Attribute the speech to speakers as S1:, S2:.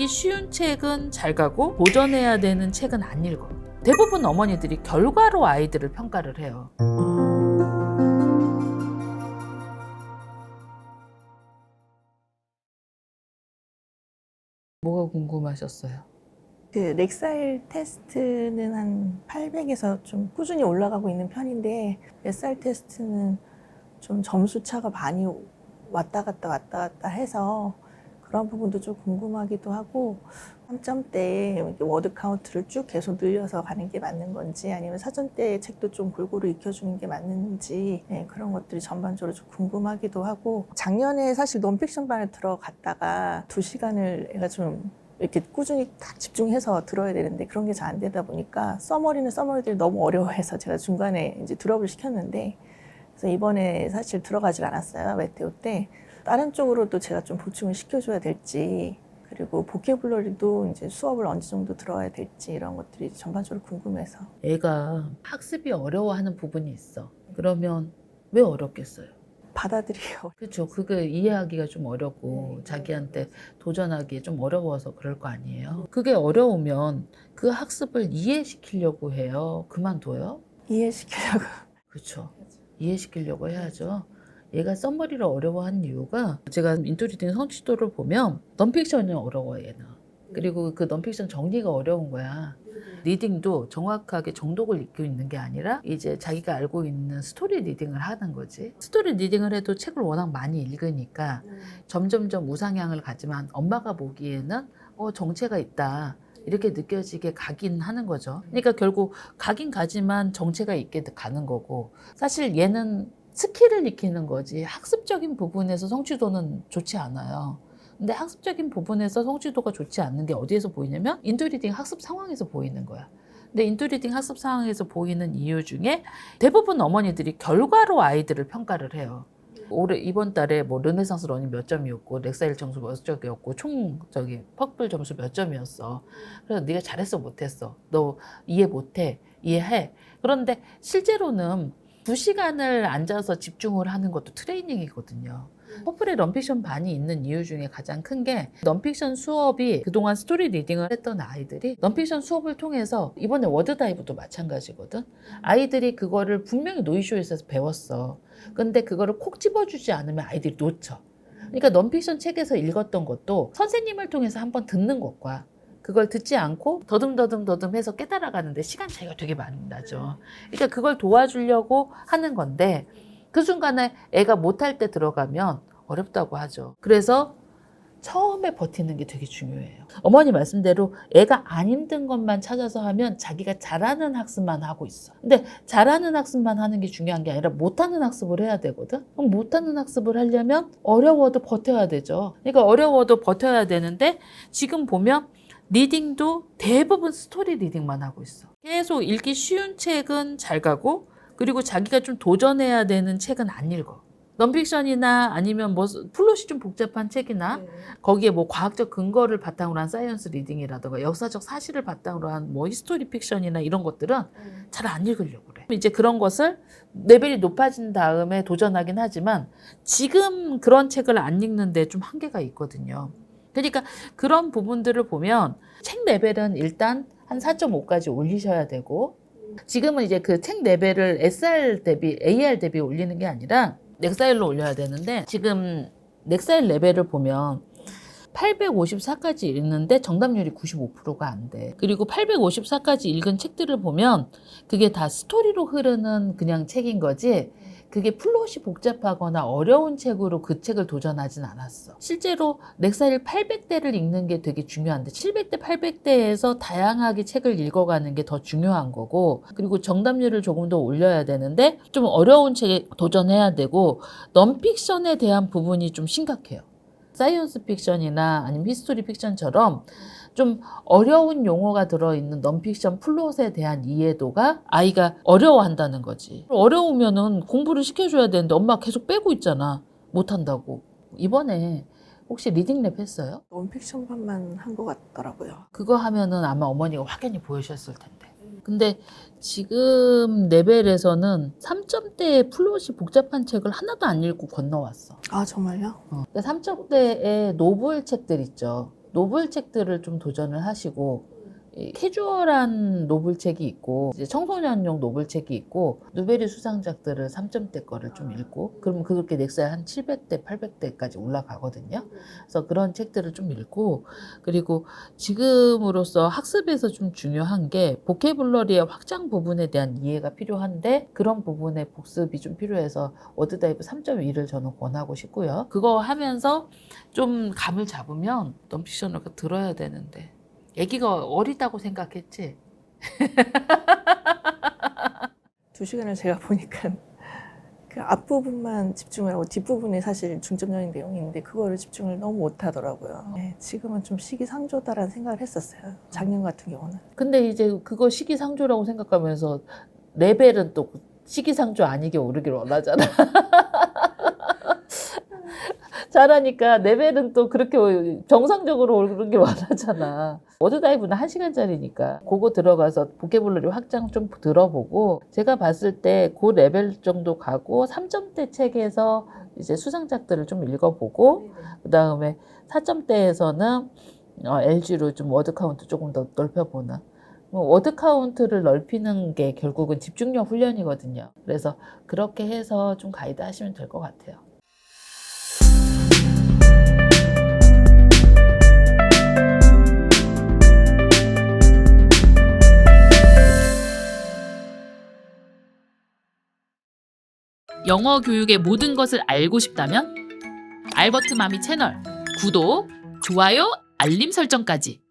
S1: 읽기 쉬운 책은 잘 가고 도전해야 되는 책은 안 읽어. 대부분 어머니들이 결과로 아이들을 평가를 해요. 뭐가 궁금하셨어요?
S2: 그 렉사일 테스트는 한 800에서 좀 꾸준히 올라가고 있는 편인데 렉사일 테스트는 좀 점수 차가 많이 왔다 갔다 해서 그런 부분도 좀 궁금하기도 하고 3점대에 워드 카운트를 쭉 계속 늘려서 가는 게 맞는 건지 아니면 4점대 책도 좀 골고루 익혀주는 게 맞는지 그런 것들이 전반적으로 좀 궁금하기도 하고 작년에 사실 논픽션반에 들어갔다가 2시간을 애가 좀 이렇게 꾸준히 딱 집중해서 들어야 되는데 그런 게 잘 안 되다 보니까 서머리들이 너무 어려워해서 제가 중간에 이제 드롭을 시켰는데 그래서 이번에 사실 들어가질 않았어요. 메테오 때. 다른 쪽으로도 제가 좀 보충을 시켜줘야 될지 그리고 보케블러리도 이제 수업을 어느 정도 들어야 될지 이런 것들이 전반적으로 궁금해서.
S1: 애가 학습이 어려워하는 부분이 있어. 그러면 왜 어렵겠어요?
S2: 받아들이요.
S1: 그렇죠. 그게 이해하기가 좀 어렵고 자기한테 도전하기 좀 어려워서 그럴 거 아니에요. 그게 어려우면 그 학습을 이해시키려고 해요. 그만둬요?
S2: 이해시키려고.
S1: 그렇죠. 이해시키려고 해야죠. 얘가 썸머리를 어려워하는 이유가 제가 인투리딩 성취도를 보면 넌픽션이 어려워 얘는. 그리고 그 넌픽션 정리가 어려운 거야. 리딩도 정확하게 정독을 읽고 있는 게 아니라 이제 자기가 알고 있는 스토리 리딩을 하는 거지. 스토리 리딩을 해도 책을 워낙 많이 읽으니까 점점점 우상향을 가지만 엄마가 보기에는 정체가 있다. 이렇게 느껴지게 가긴 하는 거죠. 그러니까 결국 가긴 가지만 정체가 있게 가는 거고 사실 얘는 스킬을 익히는 거지 학습적인 부분에서 성취도는 좋지 않아요. 근데 학습적인 부분에서 성취도가 좋지 않는 게 어디에서 보이냐면 인투리딩 학습 상황에서 보이는 거야. 근데 인투리딩 학습 상황에서 보이는 이유 중에 대부분 어머니들이 결과로 아이들을 평가를 해요. 올해 이번 달에 뭐 르네상스 러닝 몇 점이었고 렉사일 점수 몇 점이었고 총 퍼플 점수 몇 점이었어. 그래서 네가 잘했어 못했어. 너 이해 못해. 이해해. 그런데 실제로는 2시간을 앉아서 집중을 하는 것도 트레이닝이거든요. 퍼플에 넌픽션 반이 있는 이유 중에 가장 큰 게 넌픽션 수업이 그동안 스토리 리딩을 했던 아이들이 넌픽션 수업을 통해서 이번에 워드다이브도 마찬가지거든. 아이들이 그거를 분명히 노이쇼에서 배웠어. 근데 그거를 콕 집어주지 않으면 아이들이 놓쳐. 그러니까 넌픽션 책에서 읽었던 것도 선생님을 통해서 한번 듣는 것과 그걸 듣지 않고 더듬 해서 깨달아가는데 시간 차이가 되게 많이 나죠. 그러니까 그걸 도와주려고 하는 건데 그 순간에 애가 못할 때 들어가면 어렵다고 하죠. 그래서 처음에 버티는 게 되게 중요해요. 어머니 말씀대로 애가 안 힘든 것만 찾아서 하면 자기가 잘하는 학습만 하고 있어. 근데 잘하는 학습만 하는 게 중요한 게 아니라 못하는 학습을 해야 되거든. 그럼 못하는 학습을 하려면 어려워도 버텨야 되죠. 그러니까 어려워도 버텨야 되는데 지금 보면 리딩도 대부분 스토리 리딩만 하고 있어. 계속 읽기 쉬운 책은 잘 가고 그리고 자기가 좀 도전해야 되는 책은 안 읽어. 넌픽션이나 아니면 뭐 플롯이 좀 복잡한 책이나 거기에 뭐 과학적 근거를 바탕으로 한 사이언스 리딩이라든가 역사적 사실을 바탕으로 한 뭐 히스토리 픽션이나 이런 것들은 잘 안 읽으려고 그래. 이제 그런 것을 레벨이 높아진 다음에 도전하긴 하지만 지금 그런 책을 안 읽는데 좀 한계가 있거든요. 그러니까 그런 부분들을 보면 책 레벨은 일단 한 4.5까지 올리셔야 되고 지금은 이제 그 책 레벨을 SR 대비, AR 대비 올리는 게 아니라 넥사일로 올려야 되는데 지금 넥사일 레벨을 보면 854까지 읽는데 정답률이 95%가 안 돼. 그리고 854까지 읽은 책들을 보면 그게 다 스토리로 흐르는 그냥 책인 거지 그게 플롯이 복잡하거나 어려운 책으로 그 책을 도전하진 않았어. 실제로 넥사일 800대를 읽는 게 되게 중요한데 700대, 800대에서 다양하게 책을 읽어가는 게 더 중요한 거고 그리고 정답률을 조금 더 올려야 되는데 좀 어려운 책에 도전해야 되고 넌픽션에 대한 부분이 좀 심각해요. 사이언스 픽션이나 아니면 히스토리 픽션처럼 좀 어려운 용어가 들어있는 넌픽션 플롯에 대한 이해도가 아이가 어려워한다는 거지. 어려우면은 공부를 시켜줘야 되는데 엄마 계속 빼고 있잖아. 못한다고. 이번에 혹시 리딩랩 했어요?
S2: 논픽션반만 한 것 같더라고요.
S1: 그거 하면은 아마 어머니가 확연히 보이셨을 텐데. 근데 지금 레벨에서는 3점대의 플롯이 복잡한 책을 하나도 안 읽고 건너왔어.
S2: 아 정말요?
S1: 그러니까 3점대의 노블 책들 있죠. 노블 책들을 좀 도전을 하시고 이 캐주얼한 노블책이 있고 이제 청소년용 노블책이 있고 누베리 수상작들을 3점대 거를 좀 읽고 그러면 그렇게 넥사에 한 700대, 800대까지 올라가거든요. 그래서 그런 책들을 좀 읽고 그리고 지금으로서 학습에서 좀 중요한 게 보케블러리의 확장 부분에 대한 이해가 필요한데 그런 부분의 복습이 좀 필요해서 워드다이브 3.2를 저는 권하고 싶고요. 그거 하면서 좀 감을 잡으면 넌픽션을 들어야 되는데 애기가 어리다고 생각했지?
S2: 2시간을 제가 보니까 그 앞부분만 집중을 하고 뒷부분이 사실 중점적인 내용인데 그거를 집중을 너무 못하더라고요. 네, 지금은 좀 시기상조다라는 생각을 했었어요. 작년 같은 경우는.
S1: 근데 이제 그거 시기상조라고 생각하면서 레벨은 또 시기상조 아니게 오르길 원하잖아. 잘하니까 레벨은 또 그렇게 정상적으로 오르길 원하잖아. 워드다이브는 1시간짜리니까 그거 들어가서 보케블러리 확장 좀 들어보고 제가 봤을 때 그 레벨 정도 가고 3점대 책에서 이제 수상작들을 좀 읽어보고 그 다음에 4점대에서는 LG로 좀 워드 카운트 조금 더 넓혀보는 워드 카운트를 넓히는 게 결국은 집중력 훈련이거든요. 그래서 그렇게 해서 좀 가이드 하시면 될 것 같아요.
S3: 영어 교육의 모든 것을 알고 싶다면 알버트 마미 채널 구독, 좋아요, 알림 설정까지